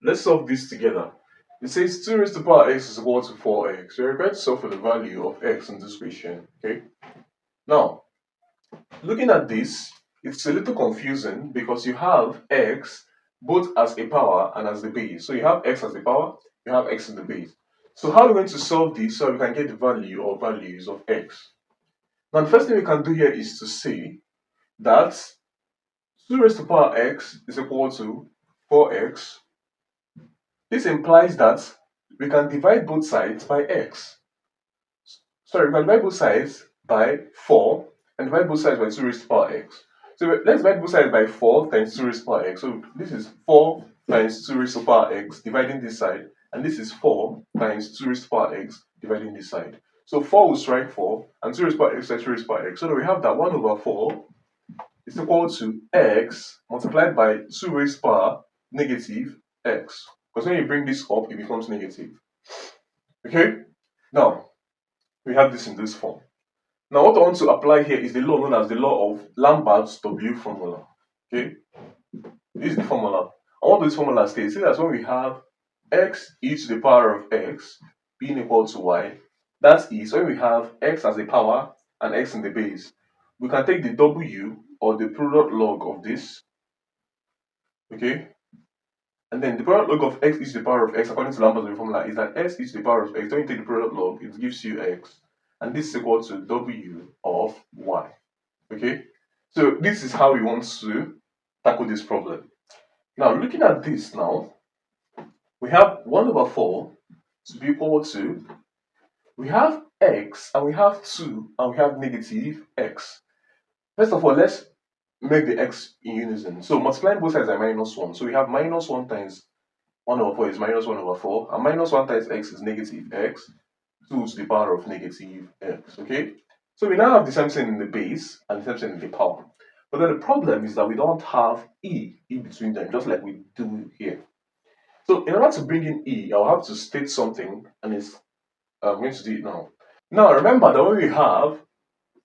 let's solve this together. It says 2 raised to the power x is equal to 4x. We're going to solve for the value of x in this question. Okay. Now, looking at this, it's a little confusing because you have x both as a power and as the base. So you have x as the power, you have x in the base. So how are we going to solve this so we can get the value or values of x? Now, the first thing we can do here is to say that 2 raised to the power x is equal to 4x. This implies that we can divide both sides by x. Sorry, we can divide both sides by 4 and divide both sides by 2 raised to the power x. So let's divide both sides by 4 times 2 raised to the power x. So this is 4 times 2 raised to the power x dividing this side, and this is 4 times 2 raised to the power x dividing this side. So 4 will strike 4, and 2 raised to the power x is 2 raised to the power x. So we have that 1 over 4 is equal to x multiplied by 2 raised to the power negative x. Because when you bring this up, it becomes negative. Okay? Now, we have this in this form. Now, what I want to apply here is the law known as the law of Lambert's W formula. Okay? This is the formula. And what this formula states? It says that when we have x e to the power of x being equal to y, that is, when we have x as a power and x in the base, we can take the w or the product log of this. Okay? And then the product log of x e to the power of x, according to Lambert's formula, is that x e to the power of x, when you take the product log, it gives you x. And this is equal to w of y. Okay? So this is how we want to tackle this problem. Now, looking at this now, we have 1 over 4 to be equal to, we have x and we have 2 and we have negative x. First of all, let's make the x in unison. So multiplying both sides by -1. So we have -1 times 1 over 4 is -1 over 4, and -1 times x is negative x, 2 to the power of negative x. Okay? So we now have the same thing in the base and the same thing in the power. But then the problem is that we don't have e in between them, just like we do here. So in order to bring in e, I'll have to state something, and I'm going to do it now. Now remember that when we have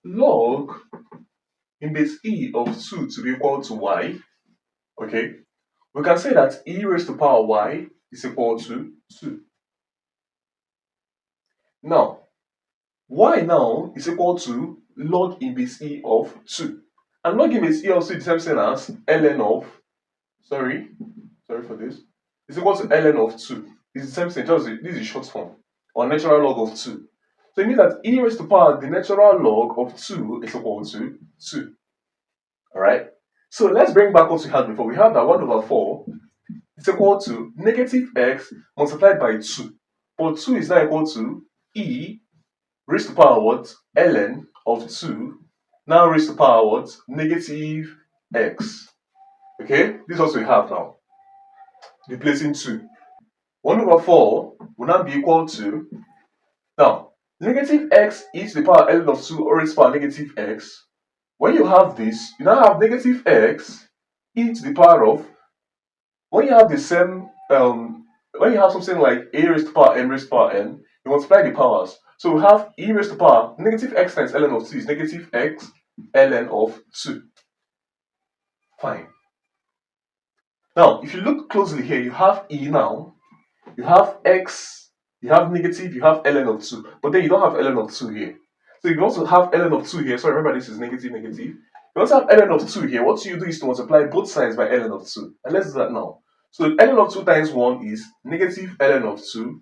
log in base e of 2 to be equal to y, okay, we can say that e raised to the power y is equal to 2. Now, y now is equal to log in base e of 2. And log in base e of 2 is the same thing as ln of, sorry for this, is equal to ln of 2. It's the same thing, just this is short form, or natural log of 2. So it means that e raised to the power, the natural log of 2 is equal to 2. Alright? So let's bring back what we had before. We had that 1 over 4 is equal to negative x multiplied by 2. But 2 is now equal to e raised to the power what? Ln of 2, now raised to the power what? Negative x. Okay? This is what we have now. Replacing 2. 1 over 4 will now be equal to, now, negative x e to the power ln of 2 or raised to the power negative x. When you have this, you now have negative x e to the power of, when you have the same, when you have something like a raised to the power n raised to the power n, you multiply the powers. So we have e raised to the power negative x times ln of 2 is negative x ln of 2. Fine. Now, if you look closely here, you have e now, you have x, you have negative, you have ln of 2, but then you don't have ln of 2 here. So if you also have ln of 2 here, so remember this is negative, negative. You also have ln of 2 here, what you do is to multiply both sides by ln of 2. And let's do that now. So ln of 2 times 1 is negative ln of 2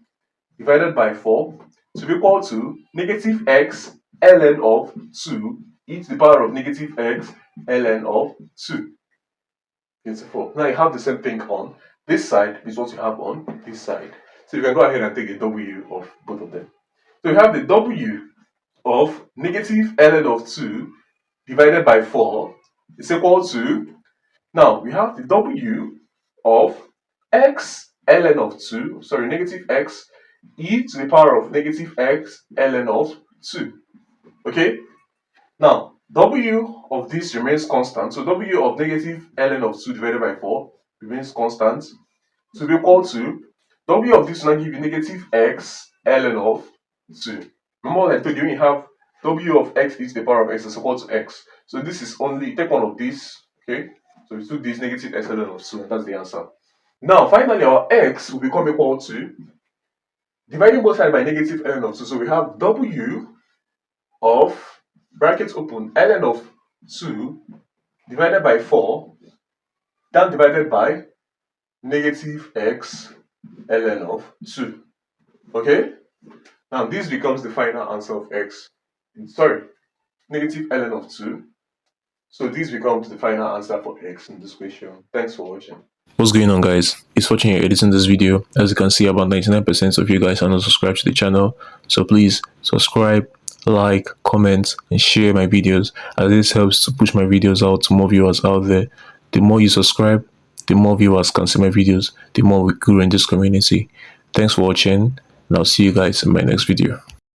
divided by 4 to be equal to negative x ln of 2 e to the power of negative x ln of 2. Beautiful. Now you have the same thing on this side is what you have on this side. So you can go ahead and take the w of both of them. So you have the w of negative ln of 2 divided by 4 is equal to, now we have the w of x ln of 2, sorry, negative x e to the power of negative x ln of 2. Okay? Now, w of this remains constant, so w of negative ln of 2 divided by 4 remains constant, to be equal to w of this will now give you negative x ln of 2. Remember what I told you, when you have w of x e to the power of x is equal to x. So this is only, take one of these, okay? So we took this negative x ln of 2, and that's the answer. Now, finally, our x will become equal to, dividing both sides by negative ln of 2. So we have w of, brackets open, ln of 2 divided by 4, that divided by negative x ln of 2. Okay? Now this becomes the final answer of x. Sorry, negative ln of 2. So this becomes the final answer for x in this question. Thanks for watching. What's going on, guys? It's Fortune here editing this video. As you can see, about 99% of you guys are not subscribed to the channel, so please subscribe, like, comment, and share my videos, as this helps to push my videos out to more viewers out there. The more you subscribe, the more viewers can see my videos, the more we grow in this community. Thanks for watching, and I'll see you guys in my next video.